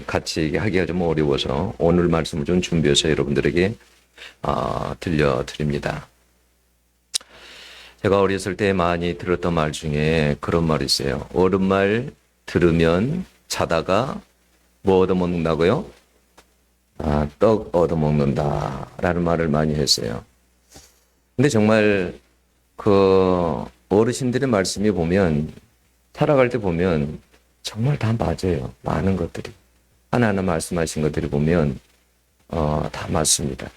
같이 하기가 좀 어려워서 오늘 말씀을 좀 준비해서 여러분들에게 들려드립니다. 제가 어렸을 때 많이 들었던 말 중에 그런 말이 있어요. 옳은 말 들으면 자다가 뭐 얻어먹는다고요? 떡 얻어먹는다라는 말을 많이 했어요. 근데 정말 그 어르신들의 말씀이 보면 살아갈 때 보면 정말 다 맞아요. 많은 것들이. 하나하나 말씀하신 것들이 보면 다 맞습니다.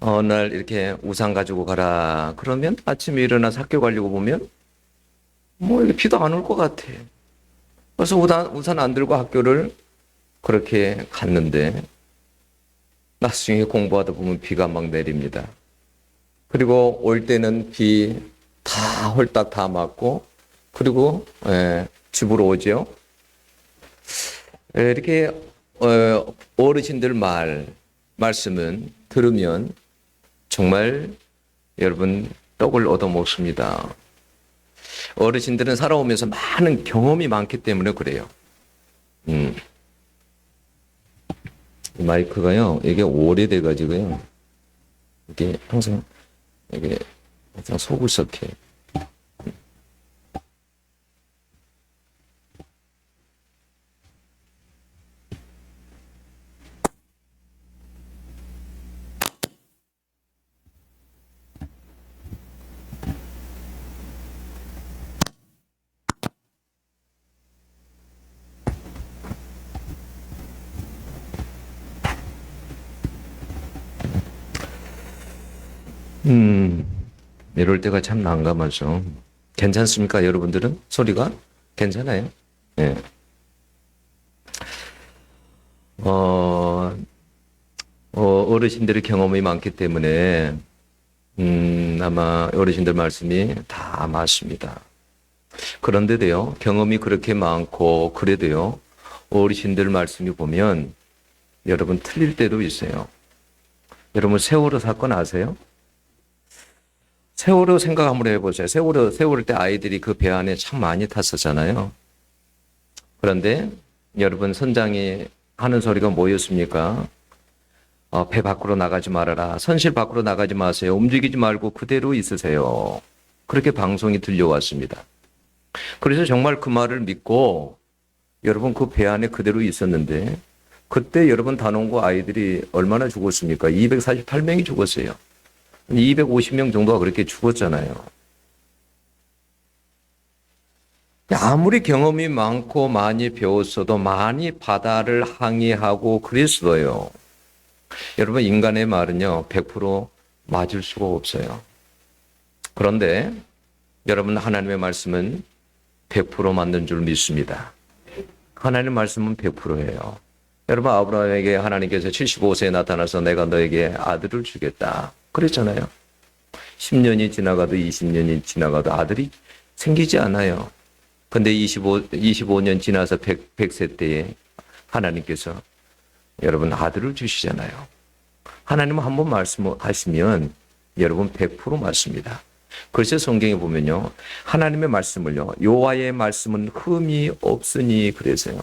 어느 날 이렇게 우산 가지고 가라 그러면 아침에 일어나서 학교 가려고 보면 뭐 이게 비도 안 올 것 같아. 그래서 우산 안 들고 학교를 그렇게 갔는데 나중에 공부하다 보면 비가 막 내립니다. 그리고 올 때는 비 다 홀딱 다 맞고 그리고 집으로 오죠. 이렇게 어르신들 말씀은 들으면 정말 여러분 떡을 얻어먹습니다. 어르신들은 살아오면서 많은 경험이 많기 때문에 그래요. 이 마이크가요, 이게 오래돼가지고요, 이게 항상 속을 썩해. 이럴 때가 참 난감하죠. 괜찮습니까, 여러분들은? 소리가? 괜찮아요? 예. 어르신들의 경험이 많기 때문에, 아마 어르신들 말씀이 다 맞습니다. 그런데도요, 경험이 그렇게 많고, 그래도요, 어르신들 말씀이 보면, 여러분 틀릴 때도 있어요. 여러분 세월호 사건 아세요? 세월호 생각 한번 해보세요. 세월호 때 아이들이 그 배 안에 참 많이 탔었잖아요. 그런데 여러분 선장이 하는 소리가 뭐였습니까? 배 밖으로 나가지 말아라. 선실 밖으로 나가지 마세요. 움직이지 말고 그대로 있으세요. 그렇게 방송이 들려왔습니다. 그래서 정말 그 말을 믿고 여러분 그 배 안에 그대로 있었는데 그때 여러분 단원고 아이들이 얼마나 죽었습니까? 248명이 죽었어요. 250명 정도가 그렇게 죽었잖아요. 아무리 경험이 많고 많이 배웠어도 많이 바다를 항해하고 그랬어요. 여러분 인간의 말은요 100% 맞을 수가 없어요. 그런데 여러분 하나님의 말씀은 100% 맞는 줄 믿습니다. 하나님의 말씀은 100%예요. 여러분 아브라함에게 하나님께서 75세에 나타나서 내가 너에게 아들을 주겠다 그랬잖아요. 10년이 지나가도 20년이 지나가도 아들이 생기지 않아요. 근데 25년 지나서 100세 때에 하나님께서 여러분 아들을 주시잖아요. 하나님은 한번 말씀하시면 여러분 100% 맞습니다. 그래서 성경에 보면요. 하나님의 말씀을요. 여호와의 말씀은 흠이 없으니 그래서요.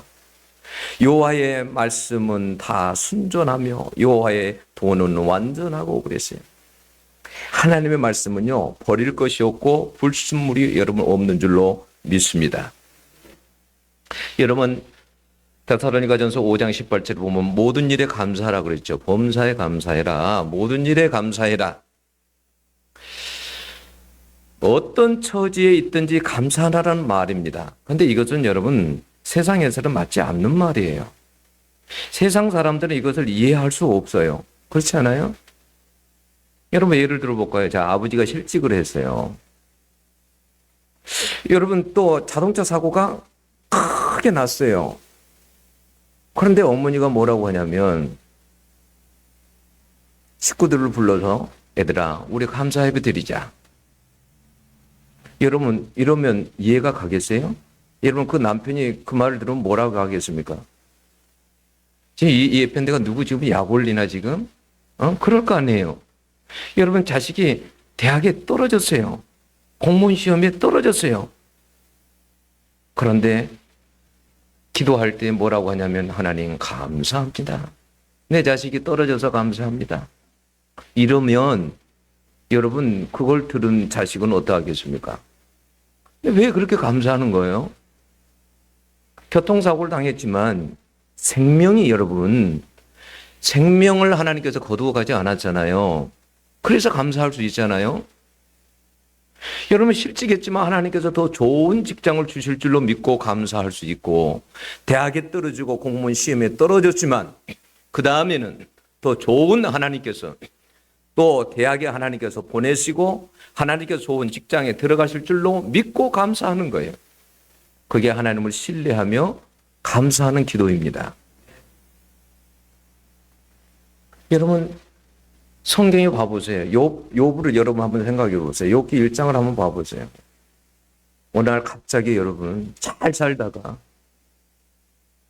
여호와의 말씀은 다 순전하며 여호와의 도는 완전하고 그랬어요. 하나님의 말씀은요. 버릴 것이 없고 불순물이 여러분 없는 줄로 믿습니다. 여러분 데살로니가전서 5장 18절을 보면 모든 일에 감사하라 그랬죠. 범사에 감사해라. 모든 일에 감사해라. 어떤 처지에 있든지 감사하라는 말입니다. 그런데 이것은 여러분 세상에서는 맞지 않는 말이에요. 세상 사람들은 이것을 이해할 수 없어요. 그렇지 않아요? 여러분 예를 들어볼까요? 자, 아버지가 실직을 했어요. 여러분 또 자동차 사고가 크게 났어요. 그런데 어머니가 뭐라고 하냐면 식구들을 불러서 얘들아 우리 감사 예배 드리자. 여러분 이러면 이해가 가겠어요? 여러분 그 남편이 그 말을 들으면 뭐라고 하겠습니까? 지금 이 예편대가 누구 지금 약 올리나 지금? 그럴 거 아니에요. 여러분 자식이 대학에 떨어졌어요. 공무원 시험에 떨어졌어요. 그런데 기도할 때 뭐라고 하냐면 하나님 감사합니다. 내 자식이 떨어져서 감사합니다. 이러면 여러분 그걸 들은 자식은 어떠하겠습니까? 왜 그렇게 감사하는 거예요? 교통사고를 당했지만 생명이 여러분 생명을 하나님께서 거두어 가지 않았잖아요. 그래서 감사할 수 있잖아요. 여러분 실직했지만 하나님께서 더 좋은 직장을 주실 줄로 믿고 감사할 수 있고 대학에 떨어지고 공무원 시험에 떨어졌지만 그 다음에는 더 좋은 하나님께서 또 대학에 하나님께서 보내시고 하나님께서 좋은 직장에 들어가실 줄로 믿고 감사하는 거예요. 그게 하나님을 신뢰하며 감사하는 기도입니다. 여러분 성경에 봐보세요. 욥을 여러분 한번 생각해 보세요. 욥기 1장을 한번 봐보세요. 어느 날 갑자기 여러분 잘 살다가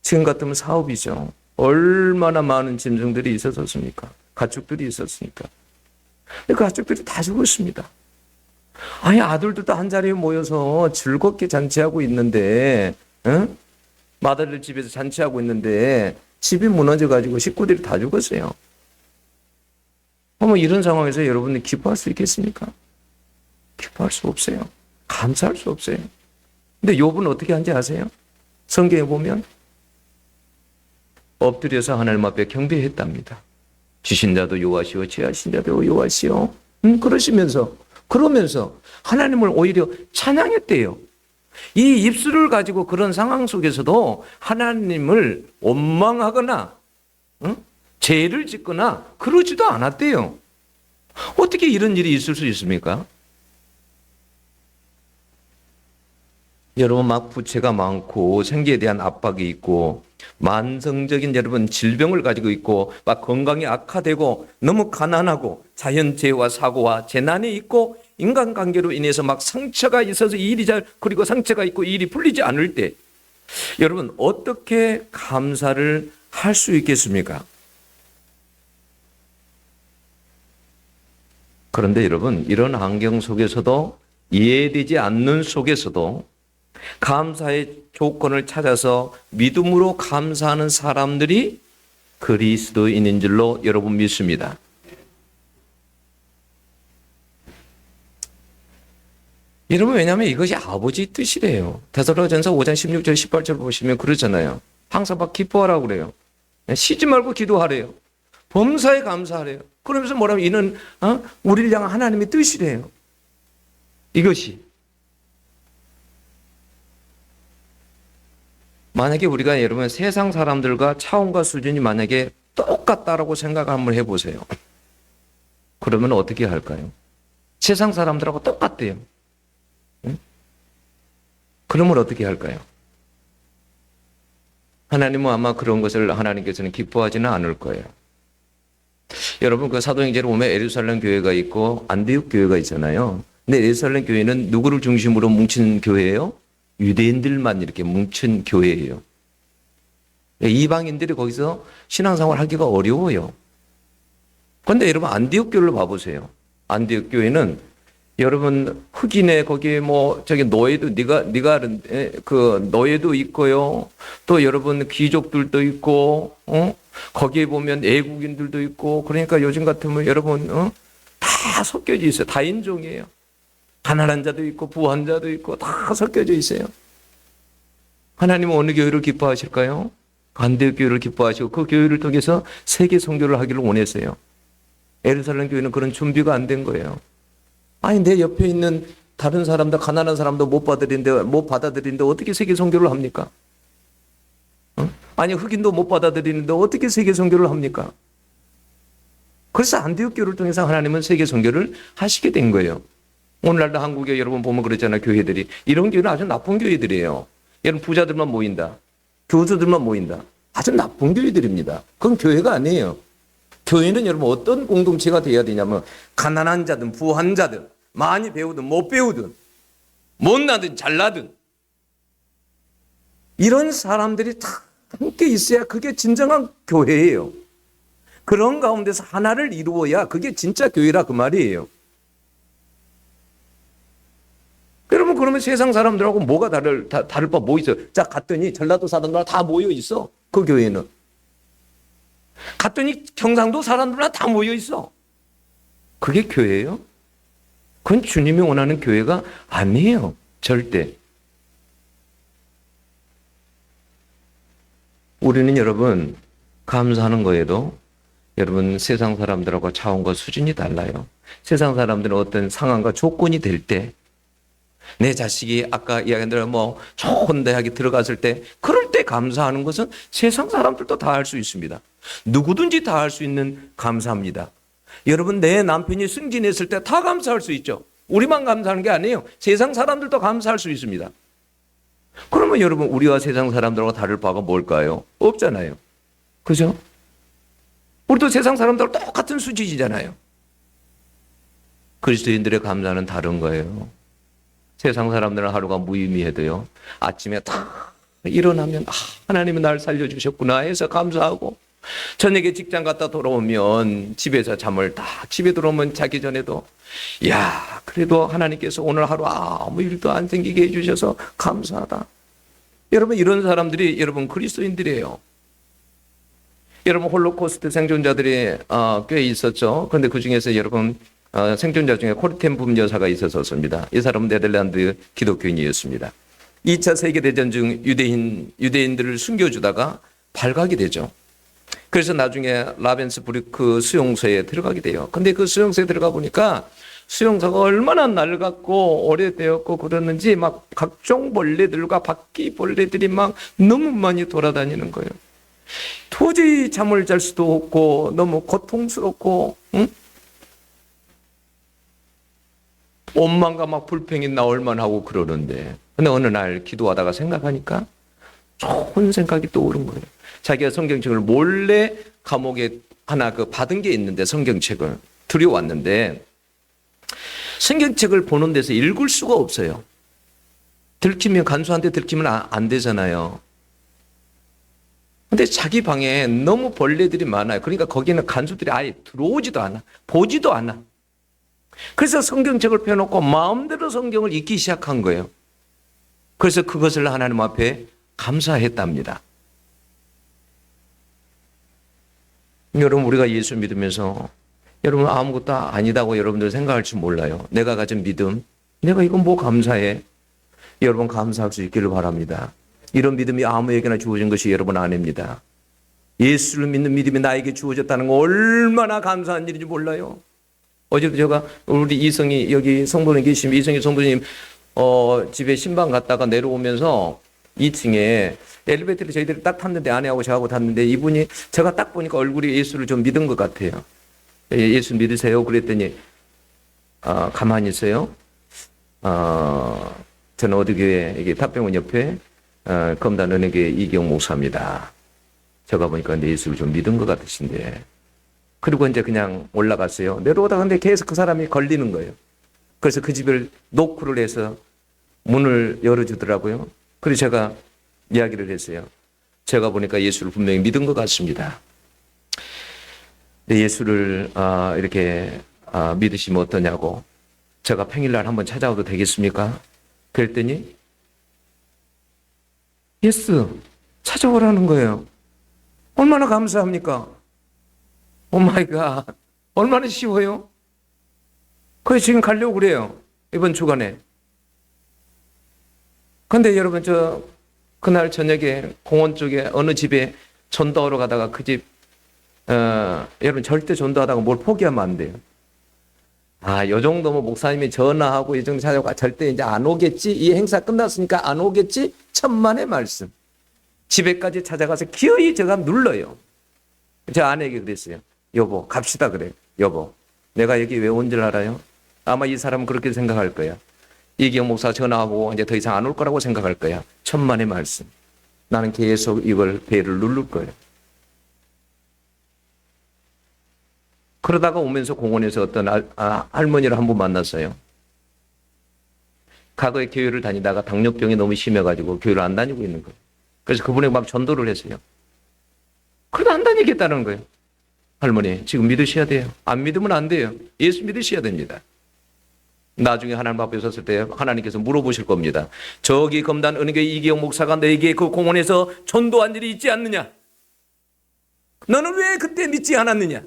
지금 같으면 사업이죠. 얼마나 많은 짐승들이 있었습니까? 가축들이 있었으니까. 근데 그 가축들이 다 죽었습니다. 아니 아들도 한 자리에 모여서 즐겁게 잔치하고 있는데 응? 맏아들 집에서 잔치하고 있는데 집이 무너져가지고 식구들이 다 죽었어요. 이런 상황에서 여러분이 기뻐할 수 있겠습니까? 기뻐할 수 없어요. 감사할 수 없어요. 근데 욥은 어떻게 한지 아세요? 성경에 보면 엎드려서 하나님 앞에 경배했답니다. 주신 자도 여호와시오 취하신 자도 여호와시오. 그러면서 하나님을 오히려 찬양했대요. 이 입술을 가지고 그런 상황 속에서도 하나님을 원망하거나 죄를 짓거나 그러지도 않았대요. 어떻게 이런 일이 있을 수 있습니까? 여러분 막 부채가 많고 생계에 대한 압박이 있고 만성적인 여러분 질병을 가지고 있고 막 건강이 악화되고 너무 가난하고 자연재해와 사고와 재난이 있고 인간관계로 인해서 막 상처가 있어서 그리고 상처가 있고 이 일이 풀리지 않을 때 여러분 어떻게 감사를 할 수 있겠습니까? 그런데 여러분 이런 환경 속에서도 이해되지 않는 속에서도 감사의 조건을 찾아서 믿음으로 감사하는 사람들이 그리스도인인 줄로 여러분 믿습니다. 여러분 왜냐하면 이것이 아버지 뜻이래요. 데살로니가전서 5장 16절 18절 보시면 그러잖아요. 항상 막 기뻐하라고 그래요. 쉬지 말고 기도하래요. 범사에 감사하래요. 그러면서 뭐라면 이는 우리를 향한 하나님의 뜻이래요. 이것이 만약에 우리가 여러분 세상 사람들과 차원과 수준이 만약에 똑같다라고 생각 한번 해보세요. 그러면 어떻게 할까요? 세상 사람들하고 똑같대요. 응? 그러면 어떻게 할까요? 하나님은 아마 그런 것을 하나님께서는 기뻐하지는 않을 거예요. 여러분 그 사도행전을 보면 예루살렘 교회가 있고 안디옥 교회가 있잖아요. 근데 예루살렘 교회는 누구를 중심으로 뭉친 교회예요? 유대인들만 이렇게 뭉친 교회예요. 이방인들이 거기서 신앙생활 하기가 어려워요. 그런데 여러분 안디옥 교회를 봐보세요. 안디옥 교회는 여러분 흑인의 거기에 노예도 그 노예도 있고요. 또 여러분 귀족들도 있고 거기에 보면 애국인들도 있고 그러니까 요즘 같으면 여러분 다 섞여져 있어요. 다인종이에요. 가난한 자도 있고 부한 자도 있고 다 섞여져 있어요. 하나님은 어느 교회를 기뻐하실까요? 안디옥 교회를 기뻐하시고 그 교회를 통해서 세계 선교를 하기를 원했어요. 예루살렘 교회는 그런 준비가 안 된 거예요. 아니 내 옆에 있는 다른 사람들 가난한 사람도 못 받아들이는데 어떻게 세계 선교를 합니까? 아니 흑인도 못 받아들이는데 어떻게 세계 선교를 합니까? 그래서 안디옥 교회를 통해서 하나님은 세계 선교를 하시게 된 거예요. 오늘날도 한국에 여러분 보면 그러잖아요. 교회들이 이런 교회는 아주 나쁜 교회들이에요. 여러분 부자들만 모인다. 교수들만 모인다. 아주 나쁜 교회들입니다. 그건 교회가 아니에요. 교회는 여러분 어떤 공동체가 되어야 되냐면 가난한 자든 부한 자든 많이 배우든 못 배우든 못나든 잘나든 이런 사람들이 다 함께 있어야 그게 진정한 교회예요. 그런 가운데서 하나를 이루어야 그게 진짜 교회라 그 말이에요. 여러분 그러면 세상 사람들하고 뭐가 다를 바 뭐 있어요? 자, 갔더니 전라도 사람들 다 모여 있어. 그 교회는. 갔더니 경상도 사람들 다 모여 있어. 그게 교회예요? 그건 주님이 원하는 교회가 아니에요. 절대. 우리는 여러분 감사하는 거에도 여러분 세상 사람들하고 차원과 수준이 달라요. 세상 사람들은 어떤 상황과 조건이 될 때 내 자식이 아까 이야기한 대로 뭐 좋은 대학에 들어갔을 때 그럴 때 감사하는 것은 세상 사람들도 다 할 수 있습니다. 누구든지 다 할 수 있는 감사입니다. 여러분 내 남편이 승진했을 때 다 감사할 수 있죠. 우리만 감사하는 게 아니에요. 세상 사람들도 감사할 수 있습니다. 그러면 여러분 우리와 세상 사람들하고 다를 바가 뭘까요? 없잖아요. 그죠? 우리도 세상 사람들하고 똑같은 수준이잖아요. 그리스도인들의 감사는 다른 거예요. 세상 사람들은 하루가 무의미해도요. 아침에 다 일어나면 하나님은 날 살려주셨구나 해서 감사하고 저녁에 직장 갔다 돌아오면 집에서 잠을 다 집에 들어오면 자기 전에도 야 그래도 하나님께서 오늘 하루 아무 일도 안 생기게 해주셔서 감사하다. 여러분 이런 사람들이 여러분 그리스도인들이에요. 여러분 홀로코스트 생존자들이 꽤 있었죠. 그런데 그 중에서 여러분 생존자 중에 코르텐 붐여사가 있었습니다. 이 사람은 네덜란드 기독교인이었습니다. 2차 세계대전 중 유대인들을 숨겨주다가 발각이 되죠. 그래서 나중에 라벤스부르크 수용소에 들어가게 돼요. 근데 그 수용소에 들어가 보니까 수용소가 얼마나 낡았고 오래되었고 그러는지 막 각종 벌레들과 바퀴벌레들이 막 너무 많이 돌아다니는 거예요. 도저히 잠을 잘 수도 없고 너무 고통스럽고 원망과 막 불평이 나올만 하고 그러는데 근데 어느 날 기도하다가 생각하니까 좋은 생각이 떠오른 거예요. 자기가 성경책을 몰래 감옥에 하나 받은 게 있는데 성경책을 들여왔는데 성경책을 보는 데서 읽을 수가 없어요. 들키면 간수한테 들키면 안 되잖아요. 근데 자기 방에 너무 벌레들이 많아요. 그러니까 거기는 간수들이 아예 들어오지도 않아. 보지도 않아. 그래서 성경책을 펴놓고 마음대로 성경을 읽기 시작한 거예요. 그래서 그것을 하나님 앞에 감사했답니다. 여러분 우리가 예수 믿으면서 여러분 아무것도 아니다고 여러분들 생각할지 몰라요. 내가 가진 믿음, 내가 이건 뭐 감사해. 여러분 감사할 수 있기를 바랍니다. 이런 믿음이 아무에게나 주어진 것이 여러분 아닙니다. 예수를 믿는 믿음이 나에게 주어졌다는 거 얼마나 감사한 일인지 몰라요. 어제도 제가 우리 이성이 여기 성도님 계시면 이성이 성도님 집에 신방 갔다가 내려오면서 2층에 엘리베이터를 저희들이 딱 탔는데 아내하고 저하고 탔는데 이분이 제가 딱 보니까 얼굴이 예수를 좀 믿은 것 같아요. 예수 믿으세요? 그랬더니 가만히 있어요. 저는 어디 교회 이게 답병원 옆에 검단 은혜교회 이경 목사입니다. 제가 보니까 근데 예수를 좀 믿은 것 같으신데 그리고 이제 그냥 올라갔어요. 내려오다가 근데 계속 그 사람이 걸리는 거예요. 그래서 그 집을 노크를 해서 문을 열어주더라고요. 그래서 제가 이야기를 했어요. 제가 보니까 예수를 분명히 믿은 것 같습니다. 예수를 이렇게 믿으시면 어떠냐고. 제가 평일날 한번 찾아와도 되겠습니까? 그랬더니 예스 찾아오라는 거예요. 얼마나 감사합니까? 오 마이 갓 얼마나 쉬워요? 그래서 지금 가려고 그래요. 이번 주간에. 근데 여러분 그날 저녁에 공원 쪽에 어느 집에 전도하러 가다가 그 집 여러분 절대 전도하다가 뭘 포기하면 안 돼요. 요 정도면 목사님이 전화하고 이 정도 찾아가 절대 이제 안 오겠지. 이 행사 끝났으니까 안 오겠지. 천만의 말씀. 집에까지 찾아가서 기어이 제가 눌러요. 제 아내에게 그랬어요. 여보 갑시다 그래. 여보 내가 여기 왜 온 줄 알아요? 아마 이 사람은 그렇게 생각할 거야. 이기영 목사 전화하고 이제 더 이상 안 올 거라고 생각할 거야. 천만의 말씀. 나는 계속 이걸 배를 누를 거예요. 그러다가 오면서 공원에서 어떤 할머니를 한 분 만났어요. 과거에 교회를 다니다가 당뇨병이 너무 심해가지고 교회를 안 다니고 있는 거예요. 그래서 그분에게 막 전도를 했어요. 그래도 안 다니겠다는 거예요. 할머니 지금 믿으셔야 돼요. 안 믿으면 안 돼요. 예수 믿으셔야 됩니다. 나중에 하나님 앞에 섰을 때 하나님께서 물어보실 겁니다. 저기 검단 은혜교회 이기영 목사가 너에게 그 공원에서 전도한 일이 있지 않느냐? 너는 왜 그때 믿지 않았느냐?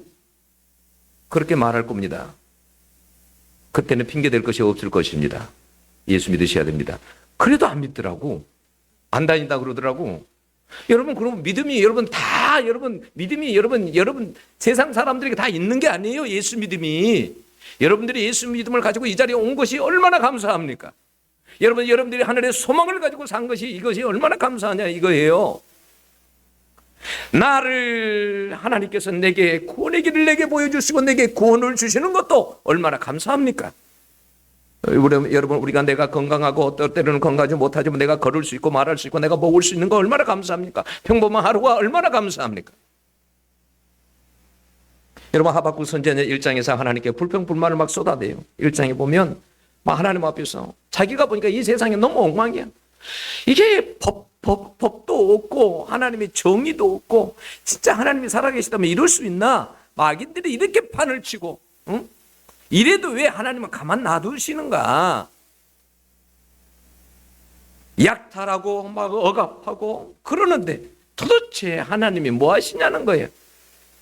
그렇게 말할 겁니다. 그때는 핑계댈 것이 없을 것입니다. 예수 믿으셔야 됩니다. 그래도 안 믿더라고. 안 다닌다 그러더라고. 여러분, 그럼 믿음이 여러분 세상 사람들에게 다 있는 게 아니에요. 예수 믿음이. 여러분들이 예수 믿음을 가지고 이 자리에 온 것이 얼마나 감사합니까? 여러분들이 하늘의 소망을 가지고 산 것이 이것이 얼마나 감사하냐 이거예요. 나를 하나님께서 내게 구원의 길을 내게 보여주시고 내게 구원을 주시는 것도 얼마나 감사합니까? 여러분, 우리가 내가 건강하고 어떨 때는 건강하지 못하지만 내가 걸을 수 있고 말할 수 있고 내가 먹을 수 있는 거 얼마나 감사합니까? 평범한 하루가 얼마나 감사합니까? 여러분, 하박국 선지자 1장에서 하나님께 불평불만을 막 쏟아대요. 1장에 보면 막 하나님 앞에서 자기가 보니까 이 세상에 너무 엉망이야. 이게 법도 없고 하나님의 정의도 없고 진짜 하나님이 살아계시다면 이럴 수 있나? 마귀들이 이렇게 판을 치고 응? 이래도 왜 하나님은 가만 놔두시는가? 약탈하고 막 억압하고 그러는데 도대체 하나님이 뭐 하시냐는 거예요.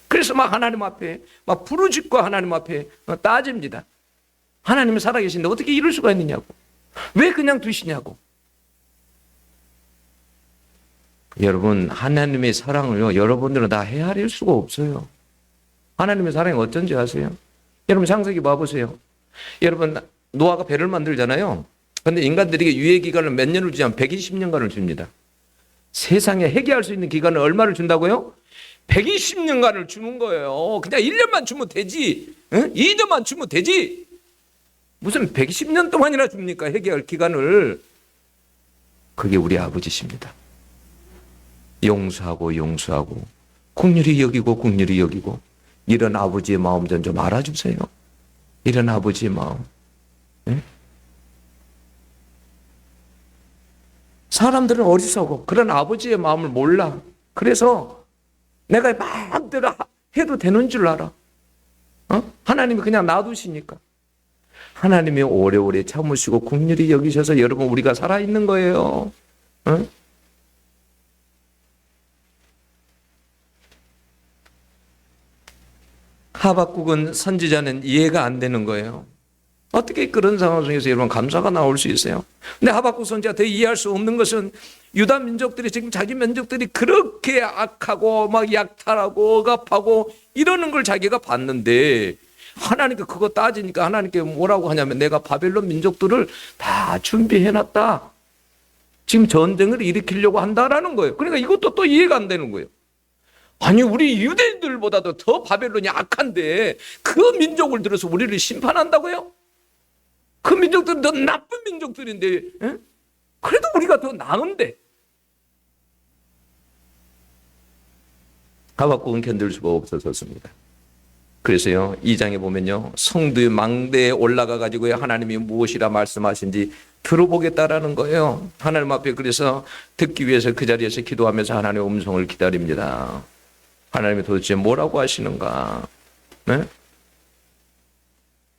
그래서 막 하나님 앞에 막 부르짖고 하나님 앞에 따집니다. 하나님이 살아계신데 어떻게 이럴 수가 있느냐고. 왜 그냥 두시냐고. 여러분, 하나님의 사랑을요, 여러분들은 다 헤아릴 수가 없어요. 하나님의 사랑이 어쩐지 아세요? 여러분, 창세기 봐보세요. 여러분, 노아가 배를 만들잖아요. 그런데 인간들에게 유예 기간을 몇 년을 주냐면 120년간을 줍니다. 세상에 해결할 수 있는 기간을 얼마를 준다고요? 120년간을 주는 거예요. 그냥 1년만 주면 되지. 응? 2년만 주면 되지. 무슨 120년 동안이나 줍니까? 해결할 기간을. 그게 우리 아버지십니다. 용서하고 긍휼히 여기고 이런 아버지의 마음 좀 알아주세요. 이런 아버지의 마음. 응? 사람들은 어리석어. 그런 아버지의 마음을 몰라. 그래서 내가 마음대로 해도 되는 줄 알아. 하나님이 그냥 놔두시니까. 하나님이 오래오래 참으시고 긍휼히 여기셔서 여러분 우리가 살아있는 거예요. 하박국은 선지자는 이해가 안 되는 거예요. 어떻게 그런 상황 속에서 여러분 감사가 나올 수 있어요? 근데 하박국 선지자가 더 이해할 수 없는 것은 유다 민족들이 지금 자기 민족들이 그렇게 악하고 막 약탈하고 억압하고 이러는 걸 자기가 봤는데 하나님께 그거 따지니까 하나님께 뭐라고 하냐면 내가 바벨론 민족들을 다 준비해놨다. 지금 전쟁을 일으키려고 한다라는 거예요. 그러니까 이것도 또 이해가 안 되는 거예요. 아니 우리 유대인들보다도 더 바벨론이 악한데 그 민족을 들어서 우리를 심판한다고요? 그 민족들은 더 나쁜 민족들인데 에? 그래도 우리가 더 나은데 하박국은 견딜 수가 없었습니다. 그래서요 2장에 보면요 성도의 망대에 올라가 가지고 하나님이 무엇이라 말씀하신지 들어보겠다라는 거예요. 하나님 앞에 그래서 듣기 위해서 그 자리에서 기도하면서 하나님의 음성을 기다립니다. 하나님이 도대체 뭐라고 하시는가? 네?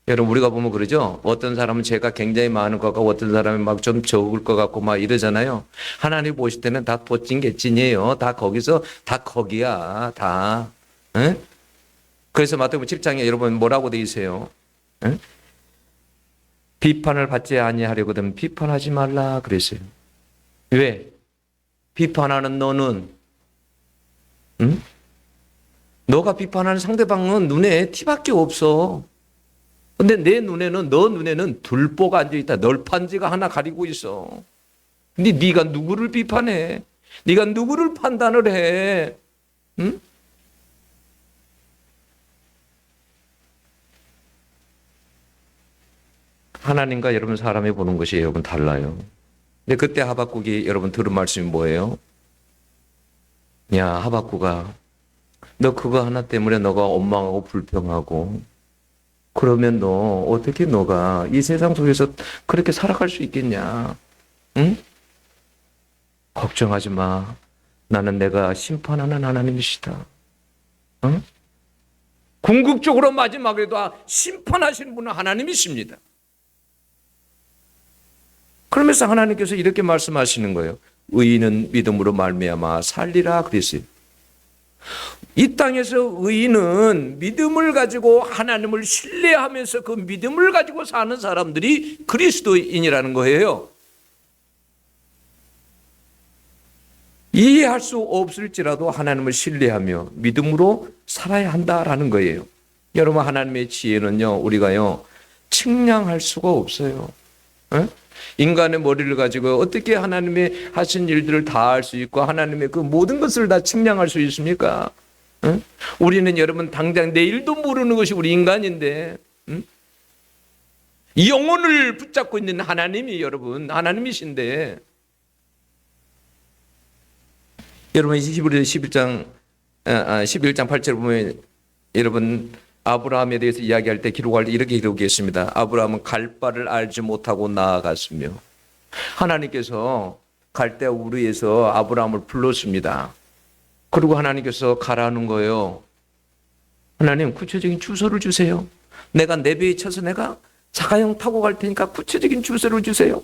여러분 우리가 보면 그러죠. 어떤 사람은 죄가 굉장히 많은 것 같고 어떤 사람은 막 좀 적을 것 같고 막 이러잖아요. 하나님 보실 때는 다 보찐개찐이에요. 다 거기서 다 거기야 다. 네? 그래서 마태복음 10장에 여러분 뭐라고 돼 있어요? 네? 비판을 받지 아니하려거든 비판하지 말라 그랬어요. 왜? 비판하는 너는 응? 너가 비판하는 상대방은 눈에 티밖에 없어. 근데 내 눈에는 너 눈에는 들보가 앉아있다. 널판지가 하나 가리고 있어. 근데 네가 누구를 비판해? 네가 누구를 판단을 해? 응? 하나님과 여러분 사람이 보는 것이 여러분 달라요. 근데 그때 하박국이 여러분 들은 말씀이 뭐예요? 야 하박국아 너 그거 하나 때문에 너가 원망하고 불평하고 그러면 너 어떻게 너가 이 세상 속에서 그렇게 살아갈 수 있겠냐? 응? 걱정하지 마. 나는 내가 심판하는 하나님이시다. 응? 궁극적으로 마지막에도 심판하시는 분은 하나님이십니다. 그러면서 하나님께서 이렇게 말씀하시는 거예요. 의인은 믿음으로 말미암아 살리라 그랬어요. 이 땅에서 의인은 믿음을 가지고 하나님을 신뢰하면서 그 믿음을 가지고 사는 사람들이 그리스도인이라는 거예요. 이해할 수 없을지라도 하나님을 신뢰하며 믿음으로 살아야 한다라는 거예요. 여러분, 하나님의 지혜는요, 우리가요 측량할 수가 없어요. 에? 인간의 머리를 가지고 어떻게 하나님의 하신 일들을 다 할 수 있고 하나님의 그 모든 것을 다 측량할 수 있습니까? 에? 우리는 여러분 당장 내일도 모르는 것이 우리 인간인데, 영혼을 붙잡고 있는 하나님이 여러분 하나님이신데, 여러분 히브리서 11장 8절 보면 여러분 아브라함에 대해서 이야기할 때 기록할 때 이렇게 기록했습니다. 아브라함은 갈 바를 알지 못하고 나아갔으며, 하나님께서 갈대 우르에서 아브라함을 불렀습니다. 그리고 하나님께서 가라는 거예요. 하나님 구체적인 주소를 주세요. 내가 내비에 쳐서 내가 자가용 타고 갈 테니까 구체적인 주소를 주세요.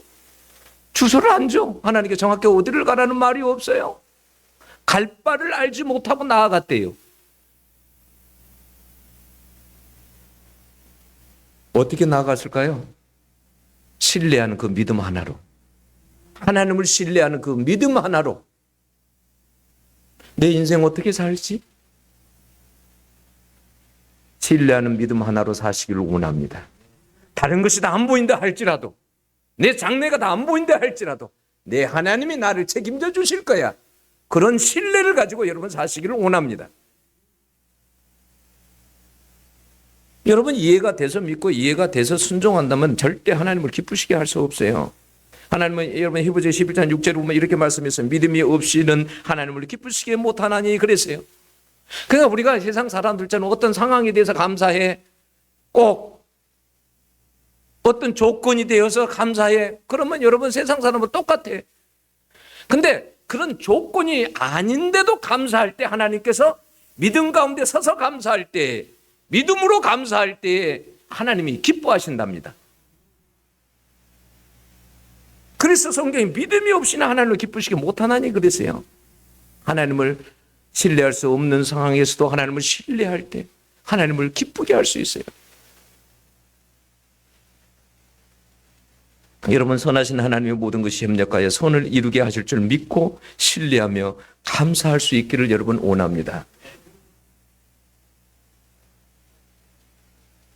주소를 안 줘. 하나님께 정확히 어디를 가라는 말이 없어요. 갈 바를 알지 못하고 나아갔대요. 어떻게 나아갔을까요? 신뢰하는 그 믿음 하나로. 하나님을 신뢰하는 그 믿음 하나로. 내 인생 어떻게 살지? 신뢰하는 믿음 하나로 사시기를 원합니다. 다른 것이 다 안 보인다 할지라도, 내 장래가 다 안 보인다 할지라도 내 하나님이 나를 책임져 주실 거야. 그런 신뢰를 가지고 여러분 사시기를 원합니다. 여러분 이해가 돼서 믿고 이해가 돼서 순종한다면 절대 하나님을 기쁘시게 할 수 없어요. 하나님은 여러분 히브리서 11장 6절을 보면 이렇게 말씀했어요. 믿음이 없이는 하나님을 기쁘시게 못하나니 그랬어요. 그러니까 우리가 세상 사람들처럼 어떤 상황에 대해서 감사해, 꼭 어떤 조건이 되어서 감사해, 그러면 여러분 세상 사람은 똑같아. 근데 그런 조건이 아닌데도 감사할 때 하나님께서 믿음 가운데 서서 감사할 때, 믿음으로 감사할 때 하나님이 기뻐하신답니다. 그래서 성경이 믿음이 없이는 하나님을 기쁘시게 못하나니 그랬어요. 하나님을 신뢰할 수 없는 상황에서도 하나님을 신뢰할 때 하나님을 기쁘게 할 수 있어요. 여러분 선하신 하나님의 모든 것이 협력하여 선을 이루게 하실 줄 믿고 신뢰하며 감사할 수 있기를 여러분 원합니다.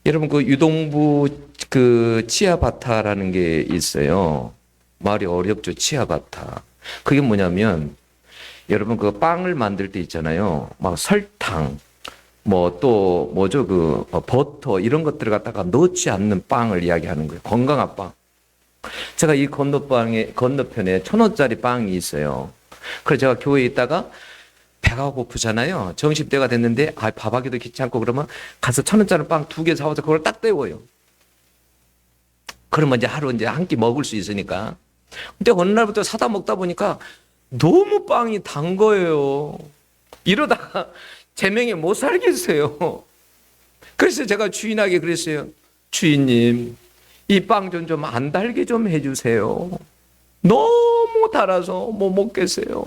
여러분 그 유동부 그 치아바타라는 게 있어요. 말이 어렵죠. 치아바타. 그게 뭐냐면 여러분 그 빵을 만들 때 있잖아요. 막 설탕 뭐 또 뭐죠 그 버터 이런 것들을 갖다가 넣지 않는 빵을 이야기하는 거예요. 건강한 빵. 제가 이 건너편에 1,000원짜리 빵이 있어요. 그래서 제가 교회에 있다가 배가 고프잖아요. 점심때가 됐는데 밥하기도 귀찮고 그러면 가서 1,000원짜리 빵 2개 사와서 그걸 딱 때워요. 그러면 이제 하루 이제 한 끼 먹을 수 있으니까. 근데 어느 날부터 사다 먹다 보니까 너무 빵이 단 거예요. 이러다가 제명에 못 살겠어요. 그래서 제가 주인에게 그랬어요. 주인님, 이 빵 좀 안 달게 좀 해주세요. 너무 달아서 못 먹겠어요.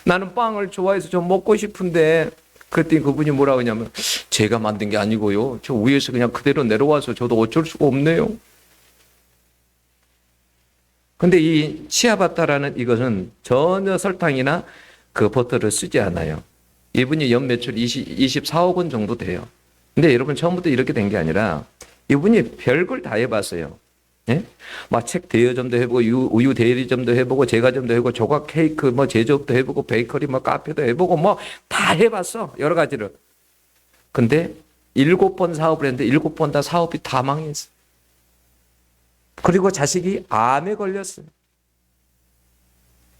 나는 빵을 좋아해서 좀 먹고 싶은데. 그랬더니 그분이 뭐라고 하냐면 제가 만든 게 아니고요. 저 위에서 그냥 그대로 내려와서 저도 어쩔 수가 없네요. 근데 이 치아바타라는 이것은 전혀 설탕이나 그 버터를 쓰지 않아요. 이분이 연 매출 24억 원 정도 돼요. 근데 여러분 처음부터 이렇게 된 게 아니라 이분이 별걸 다 해봤어요. 예? 막 책 대여점도 해보고 우유 대리점도 해보고 제과점도 해보고 조각 케이크 뭐 제조업도 해보고 베이커리 뭐 카페도 해보고 뭐 다 해봤어. 여러 가지를. 근데 7번 사업을 했는데 7번 다 사업이 다 망했어. 그리고 자식이 암에 걸렸어요.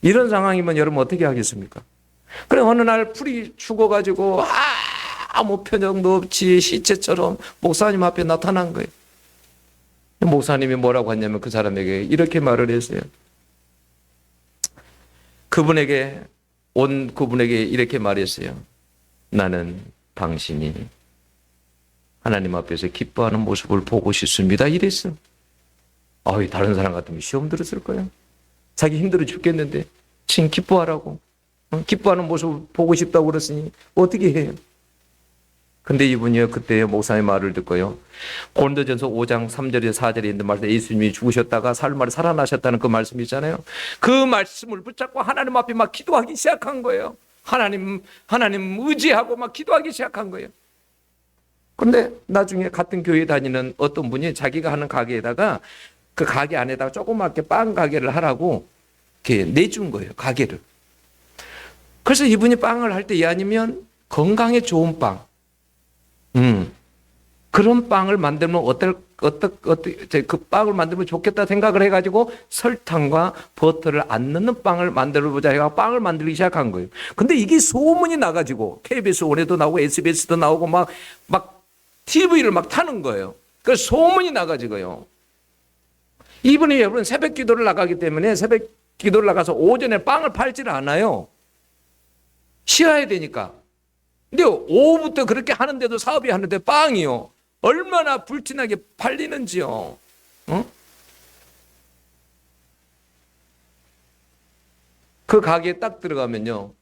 이런 상황이면 여러분 어떻게 하겠습니까? 그래 어느 날 풀이 죽어가지고 아무 표정도 없이 시체처럼 목사님 앞에 나타난 거예요. 목사님이 뭐라고 했냐면 그 사람에게 이렇게 말을 했어요. 그분에게 이렇게 말했어요. 나는 당신이 하나님 앞에서 기뻐하는 모습을 보고 싶습니다. 이랬어. 다른 사람 같으면 시험 들었을 거야. 자기 힘들어 죽겠는데 지금 기뻐하라고. 기뻐하는 모습 보고 싶다고 그랬으니 어떻게 해요? 근데 이분이요, 그때 목사님 말을 듣고요, 고린도전서 5장 3절에 4절에 있는 말씀, 예수님이 죽으셨다가 사흘 만에 살아나셨다는 그 말씀 있잖아요. 그 말씀을 붙잡고 하나님 앞에 막 기도하기 시작한 거예요. 하나님 의지하고 막 기도하기 시작한 거예요. 그런데 나중에 같은 교회 다니는 어떤 분이 자기가 하는 가게에다가 그 가게 안에다가 조그맣게 빵 가게를 하라고 이렇게 내준 거예요, 가게를. 그래서 이분이 빵을 할 때 아니면 건강에 좋은 빵, 그런 빵을 만들면 그 빵을 만들면 좋겠다 생각을 해가지고 설탕과 버터를 안 넣는 빵을 만들어보자 해가 빵을 만들기 시작한 거예요. 근데 이게 소문이 나가지고 KBS 원에도 나오고 SBS도 나오고 막 TV를 막 타는 거예요. 그 소문이 나가지고요. 이분이 여러분 새벽 기도를 나가기 때문에 새벽 기도를 나가서 오전에 빵을 팔지를 않아요. 쉬어야 되니까. 근데 오후부터 그렇게 하는데도 사업이 하는데 빵이요, 얼마나 불티나게 팔리는지요. 그 가게에 딱 들어가면요,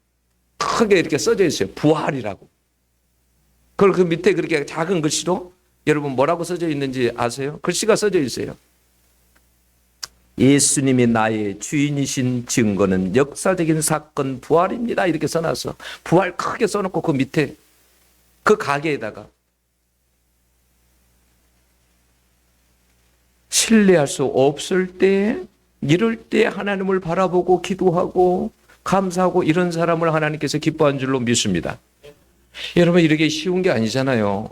크게 이렇게 써져 있어요. 부활이라고. 그걸 그 밑에 그렇게 작은 글씨로 여러분 뭐라고 써져 있는지 아세요? 글씨가 써져 있어요. 예수님이 나의 주인이신 증거는 역사적인 사건 부활입니다. 이렇게 써놨어. 부활 크게 써놓고 그 밑에 그 가게에다가 신뢰할 수 없을 때, 이럴 때 하나님을 바라보고 기도하고 감사하고 이런 사람을 하나님께서 기뻐한 줄로 믿습니다. 여러분, 이렇게 쉬운 게 아니잖아요.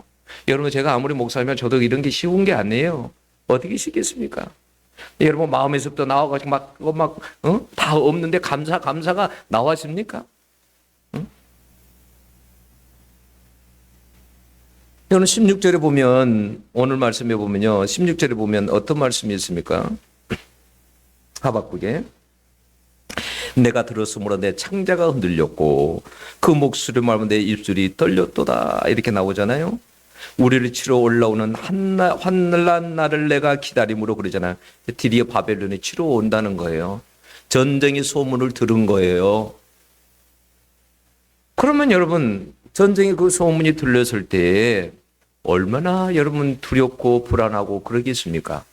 여러분, 제가 아무리 목사면 저도 이런 게 쉬운 게 아니에요. 어떻게 쉬겠습니까? 여러분, 마음에서부터 나와가지고 다 없는데 감사가 나와집니까? 여러분, 16절에 보면, 오늘 말씀에 보면요, 16절에 보면 어떤 말씀이 있습니까? 하박국에 내가 들었으므로 내 창자가 흔들렸고 그 목소리를 말하면 내 입술이 떨렸도다, 이렇게 나오잖아요. 우리를 치러 올라오는 환난 날을 내가 기다림으로 그러잖아요. 드디어 바벨론이 치러 온다는 거예요. 전쟁의 소문을 들은 거예요. 그러면 여러분, 전쟁의 그 소문이 들렸을 때 얼마나 여러분 두렵고 불안하고 그러겠습니까?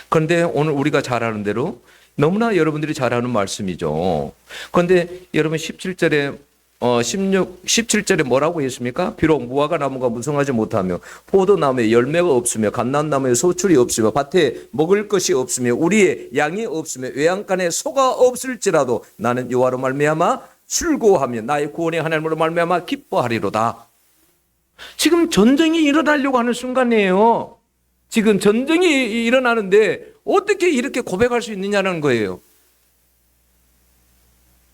그런데 오늘 우리가 잘 아는 대로 너무나 여러분들이 잘 아는 말씀이죠. 그런데 여러분 17절에 뭐라고 했습니까? 비록 무화과 나무가 무성하지 못하며 포도나무에 열매가 없으며 감람나무에 소출이 없으며 밭에 먹을 것이 없으며 우리의 양이 없으며 외양간에 소가 없을지라도 나는 여호와로 말미암아 즐거워하며 나의 구원의 하나님으로 말미암아 기뻐하리로다. 지금 전쟁이 일어나려고 하는 순간이에요. 지금 전쟁이 일어나는데 어떻게 이렇게 고백할 수 있느냐는 거예요.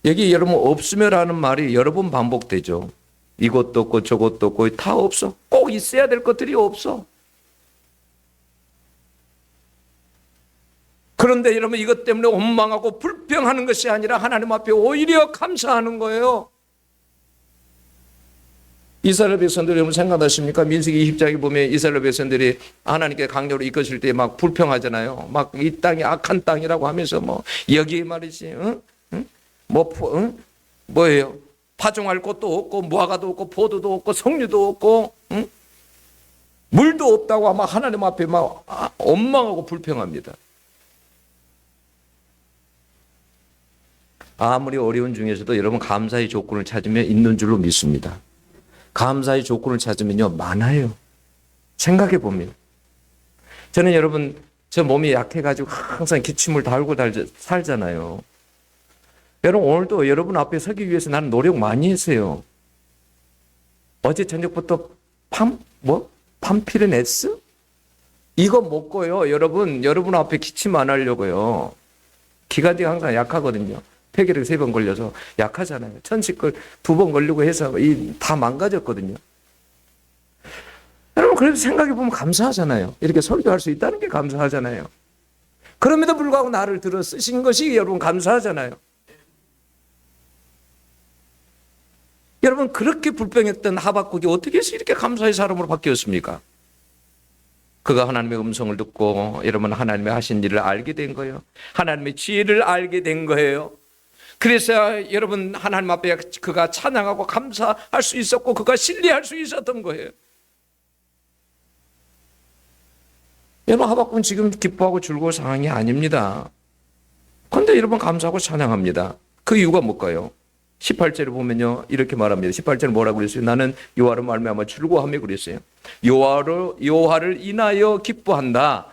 여기 여러분 없으며라는 말이 여러 번 반복되죠. 이것도 없고 저것도 없고 다 없어. 꼭 있어야 될 것들이 없어. 그런데 여러분, 이것 때문에 원망하고 불평하는 것이 아니라 하나님 앞에 오히려 감사하는 거예요. 이스라엘 백성들 여러분 생각나십니까? 민수기 20장에 보면 이스라엘 백성들이 하나님께 강력으로 이끄실 때 막 불평하잖아요. 막 이 땅이 악한 땅이라고 하면서 여기 말이지, 뭐예요? 파종할 것도 없고 무화과도 없고 포도도 없고 석류도 없고 물도 없다고 아마 하나님 앞에 막 원망하고 불평합니다. 아무리 어려운 중에서도 여러분 감사의 조건을 찾으면 있는 줄로 믿습니다. 감사의 조건을 찾으면요, 많아요. 생각해 보면. 저는 여러분, 저 몸이 약해가지고 항상 기침을 달고 살잖아요. 여러분, 오늘도 여러분 앞에 서기 위해서 나는 노력 많이 했어요. 어제 저녁부터 팜피른 S? 이거 먹고요, 여러분 앞에 기침 안 하려고요. 기관지가 항상 약하거든요. 폐결핵 3번 걸려서 약하잖아요. 천식걸 2번 걸리고 해서 다 망가졌거든요. 여러분, 그래도 생각해보면 감사하잖아요. 이렇게 설교할 수 있다는 게 감사하잖아요. 그럼에도 불구하고 나를 들어 쓰신 것이 여러분 감사하잖아요. 여러분, 그렇게 불평했던 하박국이 어떻게 해서 이렇게 감사의 사람으로 바뀌었습니까? 그가 하나님의 음성을 듣고 여러분 하나님의 하신 일을 알게 된 거예요. 하나님의 지혜를 알게 된 거예요. 그래서 여러분 하나님 앞에 그가 찬양하고 감사할 수 있었고 그가 신뢰할 수 있었던 거예요. 여러분 하박국은 지금 기뻐하고 즐거운 상황이 아닙니다. 그런데 여러분 감사하고 찬양합니다. 그 이유가 뭘까요? 18절을 보면요 이렇게 말합니다. 18절에 뭐라고 그랬어요? 나는 여호와로 말미암아 즐거워하며 그랬어요. 여호와를 인하여 기뻐한다.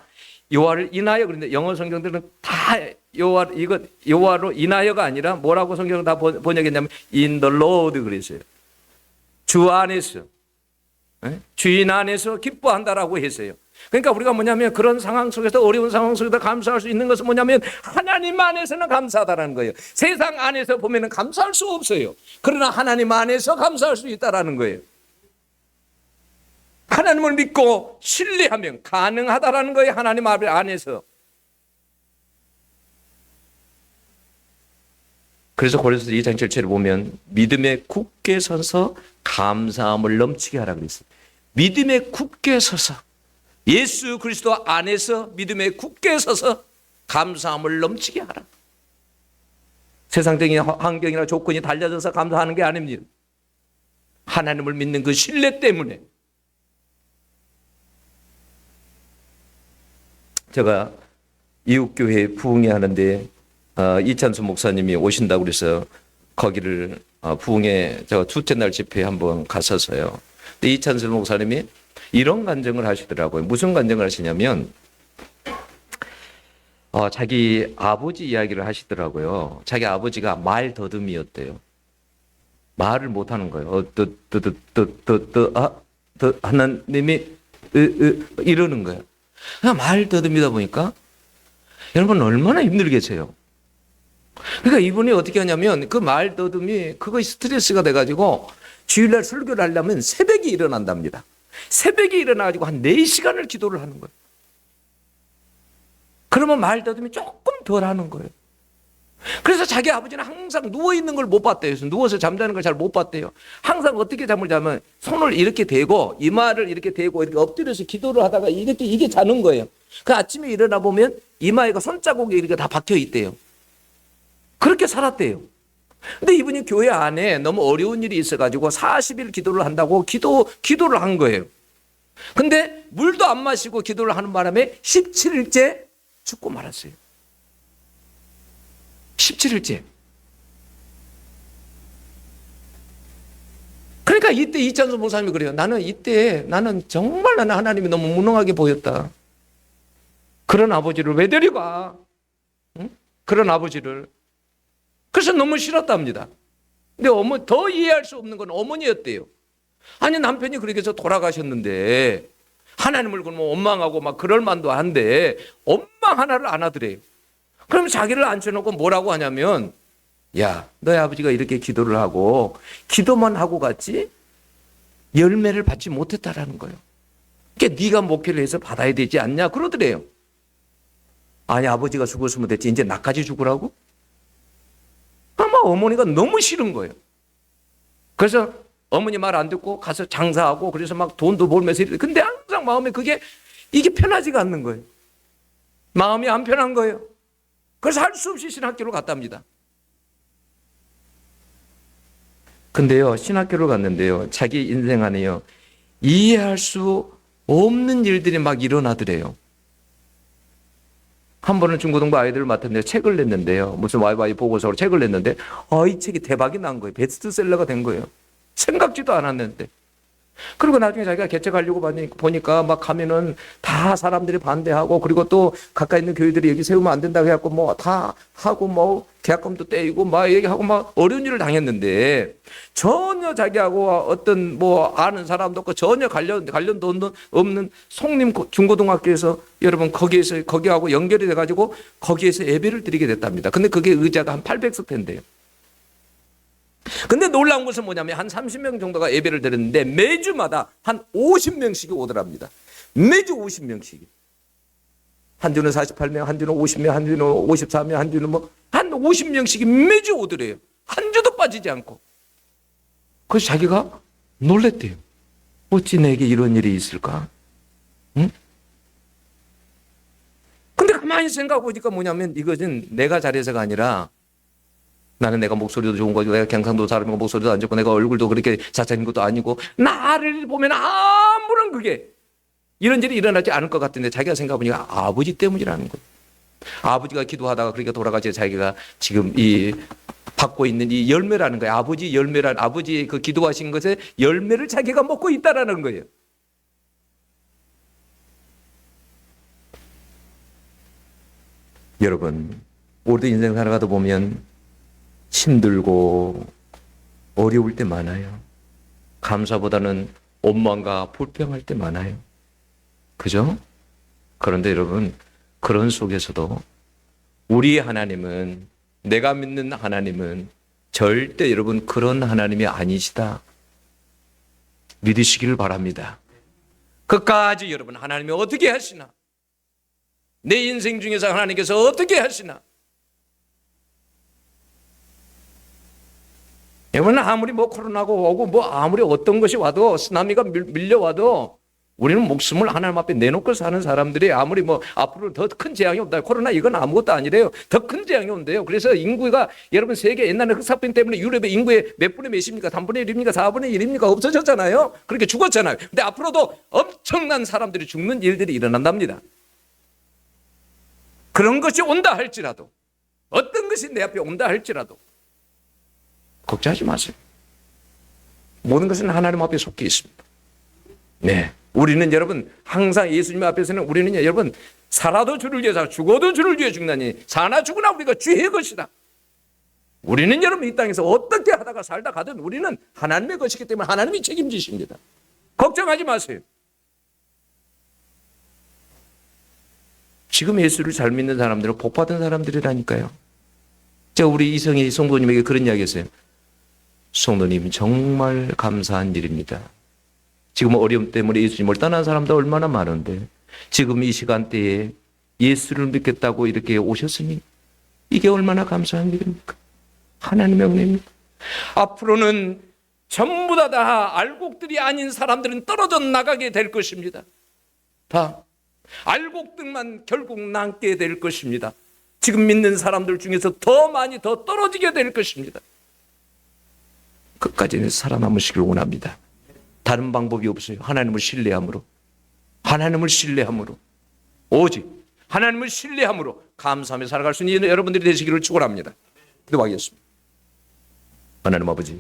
여호와를 인하여 그런데 영어 성경들은 다 여호와로 인하여가 아니라 뭐라고 성경을 다 번역했냐면 in the Lord 그랬어요. 주 안에서 주인 안에서 기뻐한다라고 했어요. 그러니까 우리가 뭐냐면 그런 상황 속에서 어려운 상황 속에서 감사할 수 있는 것은 뭐냐면 하나님 안에서는 감사하다라는 거예요. 세상 안에서 보면은 감사할 수 없어요. 그러나 하나님 안에서 감사할 수 있다라는 거예요. 하나님을 믿고 신뢰하면 가능하다라는 거예요. 하나님 안에서. 그래서 고린도서 2장 7절을 보면 믿음에 굳게 서서 감사함을 넘치게 하라 그랬어요. 믿음에 굳게 서서 예수 그리스도 안에서 믿음에 굳게 서서 감사함을 넘치게 하라. 세상적인 환경이나 조건이 달라져서 감사하는 게 아닙니다. 하나님을 믿는 그 신뢰 때문에. 제가 이웃교회 부흥회 하는데 이찬수 목사님이 오신다고 그래서 거기를 부흥회 제가 둘째 날 집회에 한번 갔었어요. 근데 이찬수 목사님이 이런 간증을 하시더라고요. 무슨 간증을 하시냐면 자기 아버지 이야기를 하시더라고요. 자기 아버지가 말 더듬이였대요. 말을 못하는 거예요. 하나님이 이러는 거예요. 그냥 말 더듬이다 보니까 여러분 얼마나 힘들겠어요. 그러니까 이분이 어떻게 하냐면 그 말 더듬이 그거 스트레스가 돼가지고 주일날 설교를 하려면 새벽에 일어난답니다. 새벽에 일어나가지고 한 4시간을 기도를 하는 거예요. 그러면 말 더듬이 조금 덜 하는 거예요. 그래서 자기 아버지는 항상 누워있는 걸 못 봤대요. 그래서 누워서 잠자는 걸 잘 못 봤대요. 항상 어떻게 잠을 자면 손을 이렇게 대고 이마를 이렇게 대고 이렇게 엎드려서 기도를 하다가 이게 자는 거예요. 그 아침에 일어나 보면 이마에가 손자국이 이렇게 다 박혀 있대요. 그렇게 살았대요. 근데 이분이 교회 안에 너무 어려운 일이 있어가지고 40일 기도를 한다고 기도를 한 거예요. 근데 물도 안 마시고 기도를 하는 바람에 17일째 죽고 말았어요. 17일째. 그러니까 이때 이찬수 목사님이 그래요. 나는 정말 하나님이 너무 무능하게 보였다. 그런 아버지를 왜 데려가? 응? 그런 아버지를. 그래서 너무 싫었답니다. 근데 더 이해할 수 없는 건 어머니였대요. 아니 남편이 그렇게 해서 돌아가셨는데 하나님을 그러면 원망하고 막 그럴 만도 한데 원망 하나를 안 하더래요. 그럼 자기를 앉혀놓고 뭐라고 하냐면 야 너희 아버지가 이렇게 기도를 하고 기도만 하고 갔지 열매를 받지 못했다라는 거예요. 그러니까 네가 목회를 해서 받아야 되지 않냐 그러더래요. 아니 아버지가 죽었으면 됐지 이제 나까지 죽으라고? 아마 어머니가 너무 싫은 거예요. 그래서 어머니 말 안 듣고 가서 장사하고 그래서 막 돈도 벌면서 이래. 근데 항상 마음에 이게 편하지가 않는 거예요. 마음이 안 편한 거예요. 그래서 할 수 없이 신학교를 갔답니다. 근데요, 신학교를 갔는데요, 자기 인생 안에요, 이해할 수 없는 일들이 막 일어나더래요. 한 번은 중고등부 아이들을 맡았는데 책을 냈는데요. 무슨 와이와이 보고서로 책을 냈는데, 이 책이 대박이 난 거예요. 베스트셀러가 된 거예요. 생각지도 않았는데. 그리고 나중에 자기가 개척하려고 보니까 막 가면은 다 사람들이 반대하고 그리고 또 가까이 있는 교회들이 여기 세우면 안 된다고 해갖고 뭐 다 하고 뭐 계약금도 떼이고 막 얘기하고 막 어려운 일을 당했는데 전혀 자기하고 어떤 뭐 아는 사람도 없고 전혀 관련도 없는 송림 중고등학교에서 여러분 거기하고 연결이 돼가지고 거기에서 예배를 드리게 됐답니다. 근데 그게 의자가 한 800석 된대요. 근데 놀라운 것은 뭐냐면 한 30명 정도가 예배를 드렸는데 매주마다 한 50명씩이 오더랍니다. 매주 50명씩이. 한 주는 48명, 한 주는 50명, 한 주는 54명, 한 주는 한 50명씩이 매주 오더래요. 한 주도 빠지지 않고. 그래서 자기가 놀랬대요. 어찌 내게 이런 일이 있을까? 응? 가만히 생각해 보니까 뭐냐면 이것은 내가 잘해서가 아니라 나는 내가 목소리도 좋은 거고 내가 경상도 사람이고 목소리도 안 좋고 내가 얼굴도 그렇게 잘생긴 것도 아니고 나를 보면 아무런 그게 이런 일이 일어나지 않을 것 같은데 자기가 생각해 보니까 아버지 때문이라는 거예요. 아버지가 기도하다가 그렇게 돌아가지 자기가 지금 이 받고 있는 이 열매라는 거예요. 아버지 열매란 아버지의 그 기도하신 것의 열매를 자기가 먹고 있다라는 거예요. 여러분, 우리도 인생 살아가다 보면 힘들고 어려울 때 많아요. 감사보다는 원망과 불평할 때 많아요. 그죠? 그런데 여러분, 그런 속에서도 우리 하나님은, 내가 믿는 하나님은 절대 여러분 그런 하나님이 아니시다. 믿으시기를 바랍니다. 끝까지 여러분 하나님이 어떻게 하시나? 내 인생 중에서 하나님께서 어떻게 하시나? 여러분 아무리 뭐 코로나가 오고 뭐 아무리 어떤 것이 와도 쓰나미가 밀려와도 우리는 목숨을 하나님 앞에 내놓고 사는 사람들이 아무리 뭐 앞으로 더 큰 재앙이 온다. 코로나 이건 아무것도 아니래요. 더 큰 재앙이 온대요. 그래서 인구가 여러분 세계 옛날에 흑사병 때문에 유럽의 인구의 몇 분의 몇입니까? 3분의 1입니까? 4분의 1입니까? 없어졌잖아요. 그렇게 죽었잖아요. 근데 앞으로도 엄청난 사람들이 죽는 일들이 일어난답니다. 그런 것이 온다 할지라도 어떤 것이 내 앞에 온다 할지라도 걱정하지 마세요. 모든 것은 하나님 앞에 속해 있습니다. 네. 우리는 여러분 항상 예수님 앞에서는 우리는 여러분 살아도 주를 위해 살아 죽어도 주를 위해 죽나니 사나 죽으나 우리가 주의 것이다. 우리는 여러분 이 땅에서 어떻게 하다가 살다 가든 우리는 하나님의 것이기 때문에 하나님이 책임지십니다. 걱정하지 마세요. 지금 예수를 잘 믿는 사람들은 복받은 사람들이라니까요. 제가 우리 이성희 성도님에게 그런 이야기 했어요. 성도님 정말 감사한 일입니다. 지금 어려움 때문에 예수님을 떠난 사람도 얼마나 많은데 지금 이 시간대에 예수를 믿겠다고 이렇게 오셨으니 이게 얼마나 감사한 일입니까? 하나님의 은혜입니다. 앞으로는 전부 다 알곡들이 아닌 사람들은 떨어져 나가게 될 것입니다. 다 알곡들만 결국 남게 될 것입니다. 지금 믿는 사람들 중에서 더 많이 더 떨어지게 될 것입니다. 끝까지는 살아남으시길 원합니다. 다른 방법이 없어요. 하나님을 신뢰함으로. 하나님을 신뢰함으로. 오직 하나님을 신뢰함으로 감사하며 살아갈 수 있는 여러분들이 되시기를 축원합니다. 기도하겠습니다. 하나님 아버지